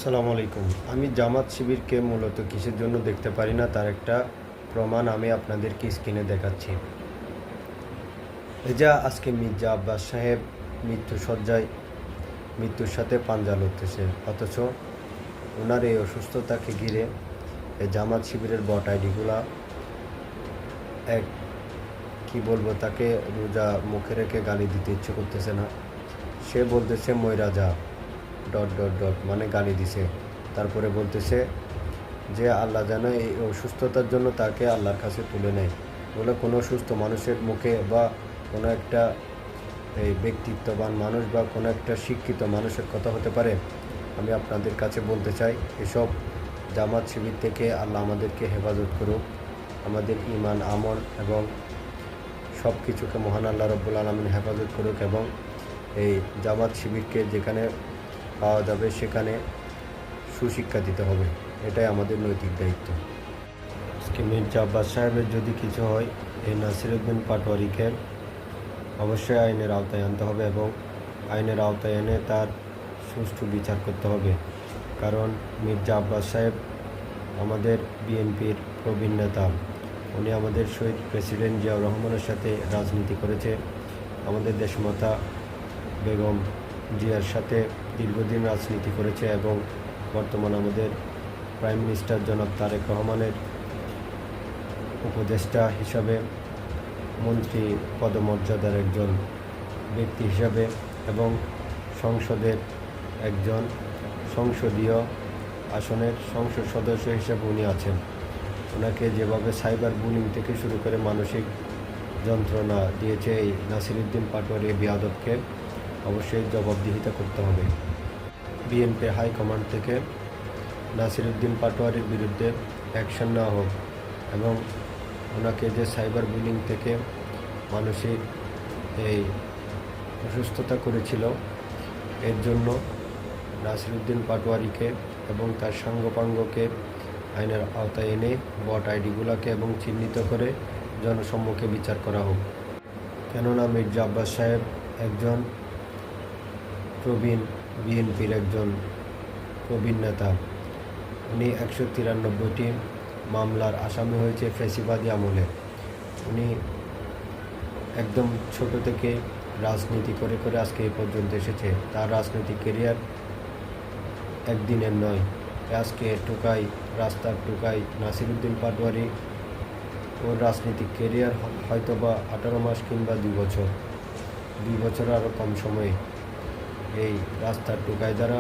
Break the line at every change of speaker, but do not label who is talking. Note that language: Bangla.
আসসালামু আলাইকুম। আমি জামাত শিবিরকে মূলত কিসের জন্য দেখতে পারি না তার একটা প্রমাণ আমি আপনাদেরকে স্ক্রিনে দেখাচ্ছি। এই যে আজকে মির্জা আব্বাস সাহেব মৃত্যুর মৃত্যুর সাথে পাঞ্জা লড়তেছে, অথচ ওনার এই অসুস্থতাকে ঘিরে এই জামাত শিবিরের বট আইডিগুলা এক কি বলবো, তাকে রোজা মুখে রেখে গালি দিতে ইচ্ছে করতেছে না। সে বলতেছে ময়রা যা ডট ডট ডট, মানে গালি দিছে। তারপরে বলতেছে যে আল্লাহ যেন এই অসুস্থতার জন্য তাকে আল্লাহর কাছে তুলে নেয়। বলে কোনো সুস্থ মানুষের মুখে বা কোনো একটা এই ব্যক্তিত্ববান মানুষ বা কোনো একটা শিক্ষিত মানুষের কথা হতে পারে? আমি আপনাদের কাছে বলতে চাই, এসব জামাত শিবির থেকে আল্লাহ আমাদেরকে হেফাজত করুক, আমাদের ঈমান আমল এবং সব কিছুকে মহান আল্লাহ রব্বুল আলামিন হেফাজত করুক, এবং এই জামাত শিবিরকে যেখানে পাওয়া যাবে সেখানে সুশিক্ষা দিতে হবে। এটাই আমাদের নৈতিক দায়িত্ব। আজকে মির্জা আব্বাস সাহেবের যদি কিছু হয়, এই নাসিরউদ্দিন পাটোয়ারিকে অবশ্যই আইনের আওতায় আনতে হবে এবং আইনের আওতায় এনে তার সুষ্ঠু বিচার করতে হবে। কারণ মির্জা আব্বাস সাহেব আমাদের বিএনপির প্রবীণ নেতা। উনি আমাদের শহীদ প্রেসিডেন্ট জিয়াউর রহমানের সাথে রাজনীতি করেছে, আমাদের দেশমাতা বেগম জিয়ার সাথে দীর্ঘদিন রাজনীতি করেছে এবং বর্তমান আমাদের প্রাইম মিনিস্টার জনাব তারেক রহমানের উপদেষ্টা হিসাবে, মন্ত্রী পদমর্যাদার একজন ব্যক্তি হিসাবে এবং সংসদের একজন সংসদীয় আসনের সংসদ সদস্য হিসাবে উনি আছেন। ওনাকে যেভাবে সাইবার বুলিং থেকে শুরু করে মানসিক যন্ত্রণা দিয়েছে এই নাসিরউদ্দিন পাটোয়ারি বেয়াদবকে অবশ্যই জবাবদিহিতা করতে হবে। বিএনপি হাইকমান্ড থেকে নাসিরউদ্দিন পাটোয়ারির বিরুদ্ধে অ্যাকশন নেওয়া হোক এবং ওনাকে যে সাইবার বুলিং থেকে মানসিক এই অসুস্থতা করেছিল, এর জন্য নাসিরউদ্দিন পাটোয়ারিকে এবং তার সাঙ্গপাঙ্গকে আইনের আওতায় এনে বট আইডিগুলোকে এবং চিহ্নিত করে জনসম্মুখে বিচার করা হোক। কেননা মির্জা আব্বাস সাহেব একজন প্রবীণ বিএনপির একজন প্রবীণ নেতা। উনি 193টি মামলার আসামি হয়েছে ফ্যাসিবাদী আমলে। উনি একদম ছোট থেকে রাজনীতি করে করে আজকে এই পর্যন্ত এসেছে। তার রাজনৈতিক কেরিয়ার একদিনের নয়। আজকে টোকাই, রাস্তার টোকাই নাসিরউদ্দিন পাটোয়ারি, ওর রাজনৈতিক কেরিয়ার হয়তো বা 18 মাস কিংবা 2 বছর, 2 বছর আরও কম সময়ে এই রাস্তার টোকাই দ্বারা